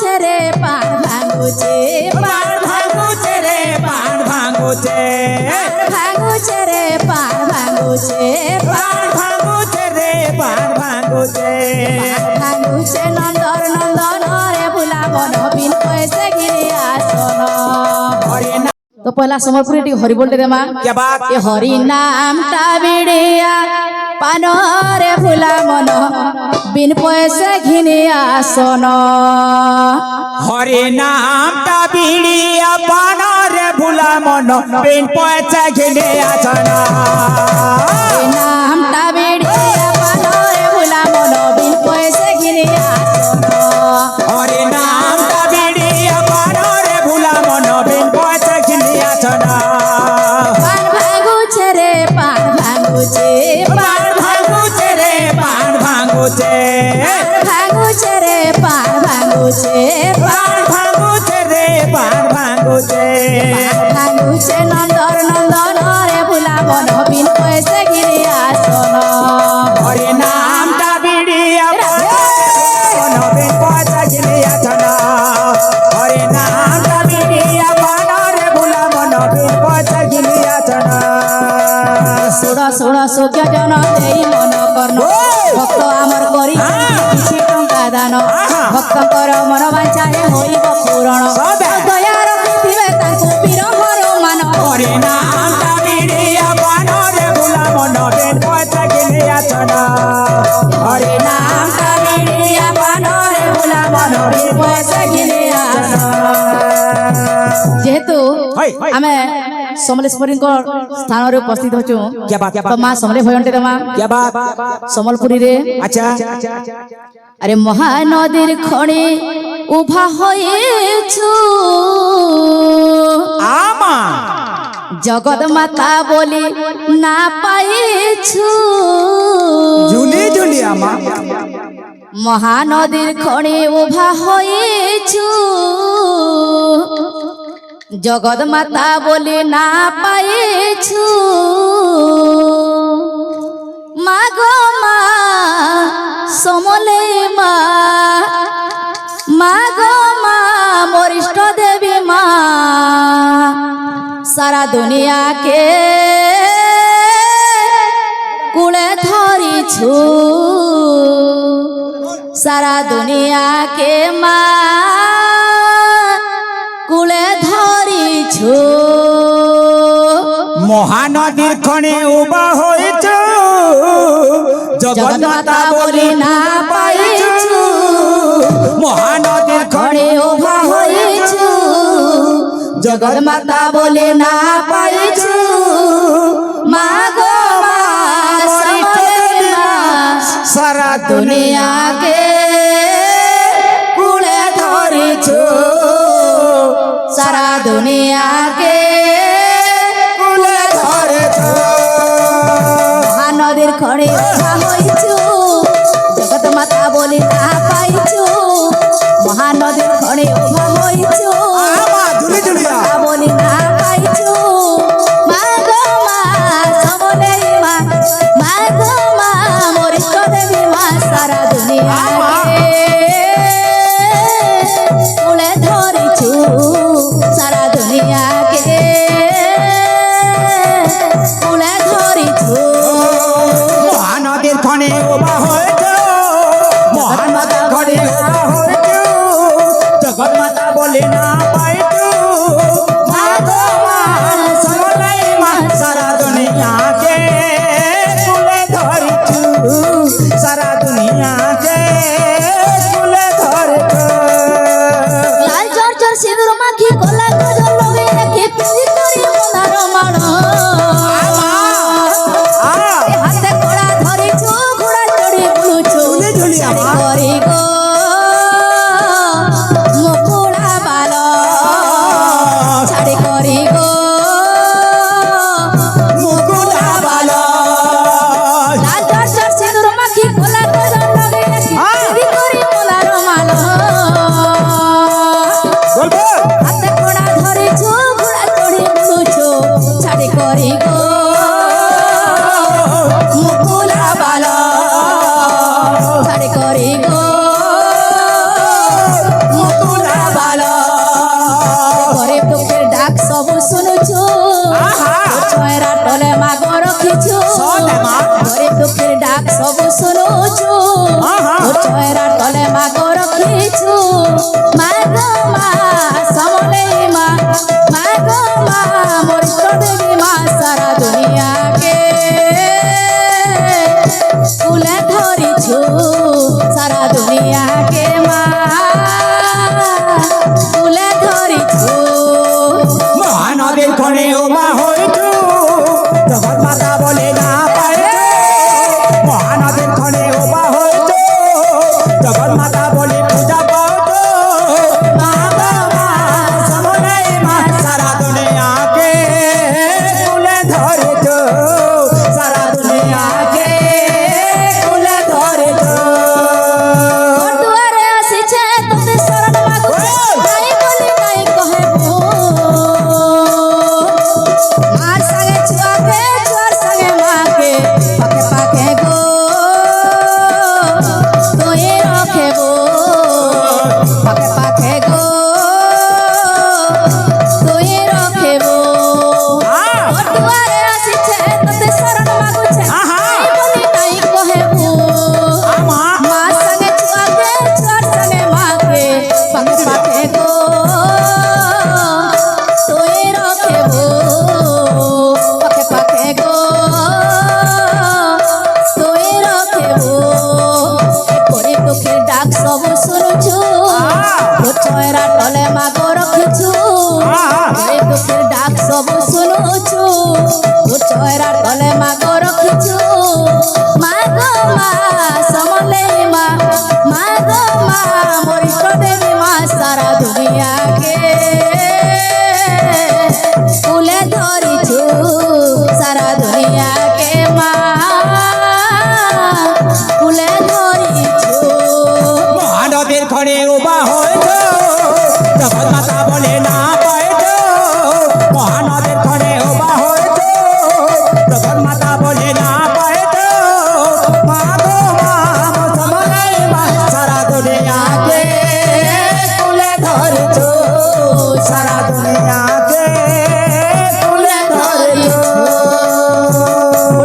ভাঙুছে রে পান ভাঙুছে পান ভাঙুছে রে পান ভাঙুছে ভাঙুছে রে পান ভাঙুছে পান ভাঙুছে রে পান ভাঙুছে ভাঙুছে নন্দর নন্দন রে ভুলা বন বিন পয়সা গিরি আসন হরি নাম तो पहला समर्पण टी हरि बोल रे मां क्या बात ए हरि नाम टा बिड़िया पानो रे भुला मन बिन पैसे घिनी आसन हरि नाम ता बिड़िया पान रे भुला मन बिन पैसा घिने आसना हरि नाम टा बिड़िया पानो रे भुला मन बिन पैसे घिनी आसन हरि नाम ता बिड़िया पान रे भुला मन बिन पैसा घिने आसना पान भागुचे रे पान भागुचे पान भांगुचे रे पान भांगुचे भागुचे रे पान भागुचे पान भांगुचे रे पान भांगुचे भागुचे नंदर नंदन रे भुला बन बिन पैसे गिरी आसन हरि नाम ता बिड़िया पान बिन पैसा घिने आसना हरि नाम ता बिड़िया पान रे भुला मन बिन पैसा घिने आसना सुड़ सुड़ सुख्य जन देई मन कर्ण भक्त आमर करी किछि टंका दान भक्तकर मन वांछाए होइब पूरण दया रखिथिबे तांको पीर हनुमान हरि नाम ता बिड़िया पान रे भुला मन बिन पैसा घिने आसना हरि नाम ता बिड़िया पान रे भुला मन बिन पैसे गिरी आसन जेहेतु आमे समलेश्वरी स्थान रे उपस्थित होचु क्या बात तो मां समले भयंटे रे मां क्या बात समलपुरी रे अच्छा अरे महानदीर खणे उभा होएछु आमा जगत माता बोली ना पाएछु झूली झूली आमा महानदीर खणे उभा होएछु जगत माता बोली ना पाएछु मागो मा समले मा मागो मा वरिष्ठ देवी मा सारा दुनिया के कूले धरिछु सारा दुनिया के मा कूले धरिछु महानदीर खणे उबा होइछु जगत माता बोली ना पाइछु महानदीर खणे खड़े उभा होइछु जगत माता बोले ना पाइछु मागो मा समले मा सारा दुनिया के कूले धरिछु सारा दुनिया के कुले धरिछु महानदीर खड़े उभा होइछु जगत माता बोले ना पाइछु महानदीर खड़े उभा होइछु आमा झूली झूलिया बोली ना पाइछु मागो मा समले मा मागो मा वरिष्ठ देवी मा सारा दुनिया के कूले धरिछु सारा दुनिया के कूले धरिछु महानदीर खणे उबा होइछु महानदीर खणे उबा होइछु जगत माता बोली ना पाइछु मागो मा समले मा सारा दुनिया के कुले धरिछु सारा दुनिया के कुले धरिछु लाल चोर चोर सिंदूर माखी कोला गजल लगे रखे पिंजी करी मनार माण हाथे कोड़ा धरिछु घोड़ा चढ़ी बुलुछु झूली झूली शाड़ी आमा करी गो मुकुड़ा बाल शाड़ी करी गो मुकुटा बाला लाल चोर चोर सिंदूर माखी कोला गजल लगे रखे पिंजी करी मनार माण बोल बोल हाथे कोड़ा धरिछु घोड़ा चढ़ी बुलुछु शाड़ी करी गो मुकुला बाल शाड़ी करी गो मुकुटा ସବୁ ଶୁଣୁଛୁ ତୋ ଚେହେରା ତଳେ ମାଗ ରଖିଛୁ ମାଗ ମା ସମଲେଇ ମା ମାଗ ମା ମୋର ଇଷ୍ଟ ଦେବୀ ମା ସାରା ଦୁନିଆକେ ফুলে ধরিছু সারা দুনিয়াকে মা ফুলে ধরিছু মহানদীর খনে উমা হইছু জগৎ মাতা বলে না পাইছু মহানদীর খনে উমা হইছু জগৎ মাতা বলে পূজা পাইছু মা বাবা সমলাই মা সারা দুনিয়াকে ফুলে ধরিছু সারা দুনিয়াকে ফুলে ধরিছু দুয়ারে আসিছে তোতে শরণ মাগুছে নাই বলি নাই কহেবু মার সঙ্গে ছুয়াকে ছুয়ার সঙ্গে মাকে পাকে পাকে গো তুই রখেবো পাকে পাকে গো তুই রখেবো দুয়ারে আসিছে তোতে শরণ মাগুছে নাই বলি নাই কহেবু মা সঙ্গে ছুয়াকে ছুয়ার সঙ্গে মাকে পাকে পাকে গো তুই রখেবো পাকে পাকে গো তুই রখেবো করে তোকে ডাক সব শুনুছু তোর চয়েরা তলে মাগ